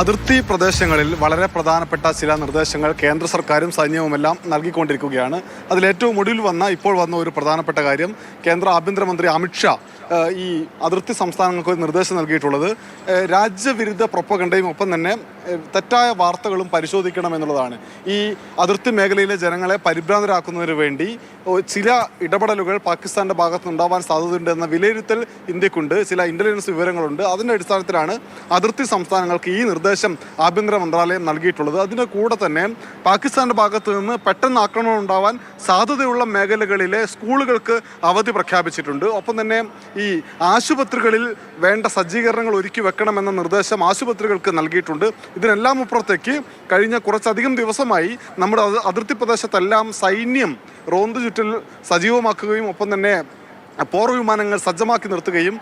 അതിർത്തി പ്രദേശങ്ങളിൽ വളരെ പ്രധാനപ്പെട്ട ചില നിർദ്ദേശങ്ങൾ കേന്ദ്ര സർക്കാരും സൈന്യവുമെല്ലാം നൽകിക്കൊണ്ടിരിക്കുകയാണ്. അതിലേറ്റവും ഒടുവിൽ ഇപ്പോൾ വന്ന ഒരു പ്രധാനപ്പെട്ട കാര്യം കേന്ദ്ര ആഭ്യന്തരമന്ത്രി അമിത്ഷാ ഈ അതിർത്തി സംസ്ഥാനങ്ങൾക്ക് ഒരു നിർദ്ദേശം നൽകിയിട്ടുള്ളത് രാജ്യവിരുദ്ധ പ്രൊപ്പഗണ്ടയും ഒപ്പം തന്നെ തെറ്റായ വാർത്തകളും പരിശോധിക്കണമെന്നുള്ളതാണ്. ഈ അതിർത്തി മേഖലയിലെ ജനങ്ങളെ പരിഭ്രാന്തരാക്കുന്നതിന് വേണ്ടി ചില ഇടപെടലുകൾ പാകിസ്ഥാൻ്റെ ഭാഗത്ത് ഉണ്ടാവാൻ സാധ്യതയുണ്ടെന്ന വിലയിരുത്തൽ ഇന്ത്യക്കുണ്ട്. ചില ഇൻ്റലിജൻസ് വിവരങ്ങളുണ്ട്. അതിൻ്റെ അടിസ്ഥാനത്തിലാണ് അതിർത്തി സംസ്ഥാനങ്ങൾക്ക് ഈ നിർദ്ദേശം ആഭ്യന്തര മന്ത്രാലയം നൽകിയിട്ടുള്ളത്. അതിൻ്റെ കൂടെ തന്നെ പാകിസ്ഥാൻ്റെ ഭാഗത്ത് നിന്ന് പെട്ടെന്ന് ആക്രമണം ഉണ്ടാവാൻ സാധ്യതയുള്ള മേഖലകളിലെ സ്കൂളുകൾക്ക് അവധി പ്രഖ്യാപിച്ചിട്ടുണ്ട്. ഒപ്പം തന്നെ ഈ ആശുപത്രികളിൽ വേണ്ട സജ്ജീകരണങ്ങൾ ഒരുക്കി വെക്കണമെന്ന നിർദ്ദേശം ആശുപത്രികൾക്ക് നൽകിയിട്ടുണ്ട്. ഇതിനെല്ലാം അപ്പുറത്തേക്ക് കഴിഞ്ഞ കുറച്ചധികം ദിവസമായി നമ്മുടെ അതിർത്തി പ്രദേശത്തെല്ലാം സൈന്യം റോന്തു ചുറ്റൽ സജീവമാക്കുകയും ഒപ്പം തന്നെ പോർ വിമാനങ്ങൾ സജ്ജമാക്കി നിർത്തുകയും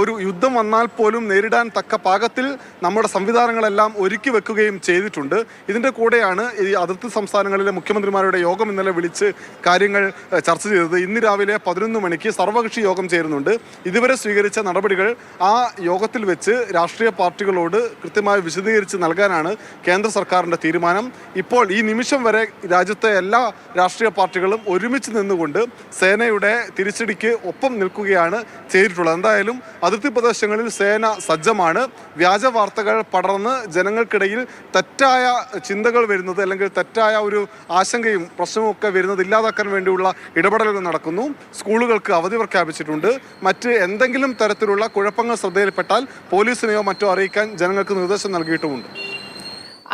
ഒരു യുദ്ധം വന്നാൽ പോലും നേരിടാൻ തക്ക പാകത്തിൽ നമ്മുടെ സംവിധാനങ്ങളെല്ലാം ഒരുക്കി വെക്കുകയും ചെയ്തിട്ടുണ്ട്. ഇതിൻ്റെ കൂടെയാണ് ഈ അതിർത്തി സംസ്ഥാനങ്ങളിലെ മുഖ്യമന്ത്രിമാരുടെ യോഗം ഇന്നലെ വിളിച്ച് കാര്യങ്ങൾ ചർച്ച ചെയ്തത്. ഇന്ന് രാവിലെ 11 മണിക്ക് സർവകക്ഷി യോഗം ചേരുന്നുണ്ട്. ഇതുവരെ സ്വീകരിച്ച നടപടികൾ ആ യോഗത്തിൽ വെച്ച് രാഷ്ട്രീയ പാർട്ടികളോട് കൃത്യമായി വിശദീകരിച്ച് നൽകാനാണ് കേന്ദ്ര സർക്കാരിൻ്റെ തീരുമാനം. ഇപ്പോൾ ഈ നിമിഷം വരെ രാജ്യത്തെ എല്ലാ രാഷ്ട്രീയ പാർട്ടികളും ഒരുമിച്ച് നിന്നുകൊണ്ട് സേനയുടെ തിരിച്ചടിക്ക് ഒപ്പം നിൽക്കുകയാണ് ചെയ്തിട്ടുള്ളത്. എന്തായാലും അതിർത്തി പ്രദേശങ്ങളിൽ സേന സജ്ജമാണ്. വ്യാജ വാർത്തകൾ പടർന്ന് ജനങ്ങൾക്കിടയിൽ തെറ്റായ ചിന്തകൾ വരുന്നത് അല്ലെങ്കിൽ തെറ്റായ ഒരു ആശങ്കയും പ്രശ്നവും ഒക്കെ വരുന്നത് ഇല്ലാതാക്കാൻ വേണ്ടിയുള്ള ഇടപെടലുകൾ നടക്കുന്നു. സ്കൂളുകൾക്ക് അവധി പ്രഖ്യാപിച്ചിട്ടുണ്ട്. മറ്റ് എന്തെങ്കിലും തരത്തിലുള്ള കുഴപ്പങ്ങൾ ശ്രദ്ധയിൽപ്പെട്ടാൽ പോലീസിനെയോ മറ്റോ അറിയിക്കാൻ ജനങ്ങൾക്ക് നിർദ്ദേശം നൽകിയിട്ടുമുണ്ട്.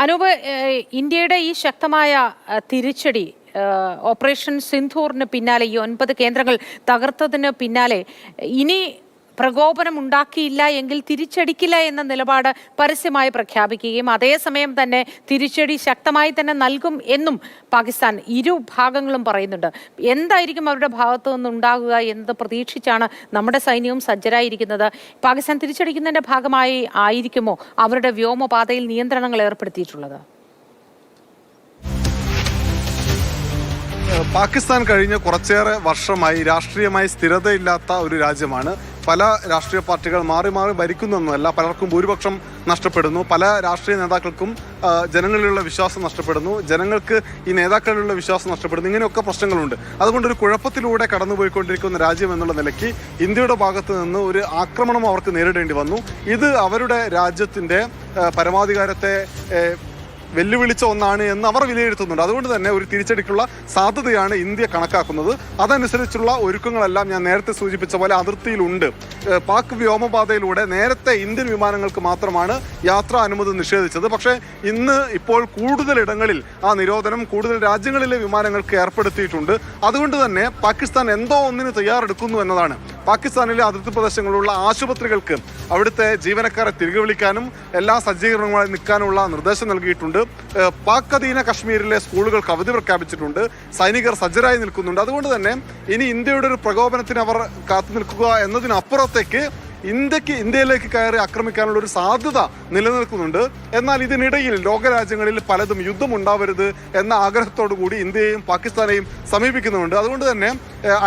അനൂപ്, ഇന്ത്യയുടെ ഈ ശക്തമായ തിരിച്ചടി ഓപ്പറേഷൻ സിന്ധൂറിന് പിന്നാലെ ഈ 9 കേന്ദ്രങ്ങൾ തകർത്തതിന് പിന്നാലെ ഇനി പ്രകോപനം ഉണ്ടാക്കിയില്ല എങ്കിൽ തിരിച്ചടിക്കില്ല എന്ന നിലപാട് പരസ്യമായി പ്രഖ്യാപിക്കുകയും അതേസമയം തന്നെ തിരിച്ചടി ശക്തമായി തന്നെ നൽകും എന്നും പാകിസ്ഥാൻ ഇരുഭാഗങ്ങളും പറയുന്നുണ്ട്. എന്തായിരിക്കും അവരുടെ ഭാഗത്തു നിന്നുണ്ടാകുക എന്നത് പ്രതീക്ഷിച്ചാണ് നമ്മുടെ സൈന്യവും സജ്ജരായിരിക്കുന്നത്. പാകിസ്ഥാൻ തിരിച്ചടിക്കുന്നതിന്റെ ഭാഗമായി ആയിരിക്കുമോ അവരുടെ വ്യോമപാതയിൽ നിയന്ത്രണങ്ങൾ ഏർപ്പെടുത്തിയിട്ടുള്ളത്? പാകിസ്ഥാൻ കഴിഞ്ഞ കുറച്ചേറെ വർഷമായി രാഷ്ട്രീയമായി സ്ഥിരതയില്ലാത്ത ഒരു രാജ്യമാണ്. പല രാഷ്ട്രീയ പാർട്ടികൾ മാറി മാറി ഭരിക്കുന്നൊന്നുമല്ല. പലർക്കും ഭൂരിപക്ഷം നഷ്ടപ്പെടുന്നു. പല രാഷ്ട്രീയ നേതാക്കൾക്കും ജനങ്ങളിലുള്ള വിശ്വാസം നഷ്ടപ്പെടുന്നു. ജനങ്ങൾക്ക് ഈ നേതാക്കളിലുള്ള വിശ്വാസം നഷ്ടപ്പെടുന്നു. ഇങ്ങനെയൊക്കെ പ്രശ്നങ്ങളുണ്ട്. അതുകൊണ്ടൊരു കുഴപ്പത്തിലൂടെ കടന്നുപോയിക്കൊണ്ടിരിക്കുന്ന രാജ്യം എന്നുള്ള നിലയ്ക്ക് ഇന്ത്യയുടെ ഭാഗത്ത് നിന്ന് ഒരു ആക്രമണം അവർക്ക് നേരിടേണ്ടി വന്നു. ഇത് അവരുടെ രാജ്യത്തിൻ്റെ പരമാധികാരത്തെ വെല്ലുവിളിച്ച ഒന്നാണ് എന്ന് അവർ വിലയിരുത്തുന്നുണ്ട്. അതുകൊണ്ട് തന്നെ ഒരു തിരിച്ചടിക്കുള്ള സാധ്യതയാണ് ഇന്ത്യ കണക്കാക്കുന്നത്. അതനുസരിച്ചുള്ള ഒരുക്കങ്ങളെല്ലാം ഞാൻ നേരത്തെ സൂചിപ്പിച്ച പോലെ അതിർത്തിയിലുണ്ട്. പാക് വ്യോമപാതയിലൂടെ നേരത്തെ ഇന്ത്യൻ വിമാനങ്ങൾക്ക് മാത്രമാണ് യാത്രാ അനുമതി നിഷേധിച്ചത്. പക്ഷേ ഇപ്പോൾ കൂടുതൽ ഇടങ്ങളിൽ ആ നിരോധനം കൂടുതൽ രാജ്യങ്ങളിലെ വിമാനങ്ങൾക്ക് ഏർപ്പെടുത്തിയിട്ടുണ്ട്. അതുകൊണ്ട് തന്നെ പാകിസ്ഥാൻ എന്തോ ഒന്നിന് തയ്യാറെടുക്കുന്നു എന്നതാണ്. പാകിസ്ഥാനിലെ അതിർത്തി പ്രദേശങ്ങളിലുള്ള ആശുപത്രികൾക്ക് അവിടുത്തെ ജീവനക്കാരെ തിരികെ വിളിക്കാനും എല്ലാ സജ്ജീകരണങ്ങളുമായി നിൽക്കാനുള്ള നിർദ്ദേശം നൽകിയിട്ടുണ്ട്. പാക് അധീന കശ്മീരിലെ സ്കൂളുകൾക്ക് അവധി പ്രഖ്യാപിച്ചിട്ടുണ്ട്. സൈനികർ സജ്ജരായി നിൽക്കുന്നുണ്ട്. അതുകൊണ്ട് തന്നെ ഇനി ഇന്ത്യയുടെ ഒരു പ്രകോപനത്തിന് അവർ കാത്തു നിൽക്കുക എന്നതിനപ്പുറത്തേക്ക് ഇന്ത്യയിലേക്ക് കയറി ആക്രമിക്കാനുള്ള ഒരു സാധ്യത നിലനിൽക്കുന്നുണ്ട്. എന്നാൽ ഇതിനിടയിൽ ലോകരാജ്യങ്ങളിൽ പലതും യുദ്ധം ഉണ്ടാവരുത് എന്ന ആഗ്രഹത്തോടു കൂടി ഇന്ത്യയെയും പാകിസ്ഥാനെയും സമീപിക്കുന്നുണ്ട്. അതുകൊണ്ട് തന്നെ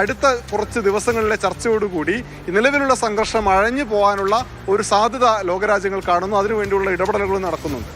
അടുത്ത കുറച്ച് ദിവസങ്ങളിലെ ചർച്ചയോടുകൂടി നിലവിലുള്ള സംഘർഷം അഴഞ്ഞു പോകാനുള്ള ഒരു സാധ്യത ലോകരാജ്യങ്ങൾ കാണുന്നു. അതിനുവേണ്ടിയുള്ള ഇടപെടലുകൾ നടക്കുന്നുണ്ട്.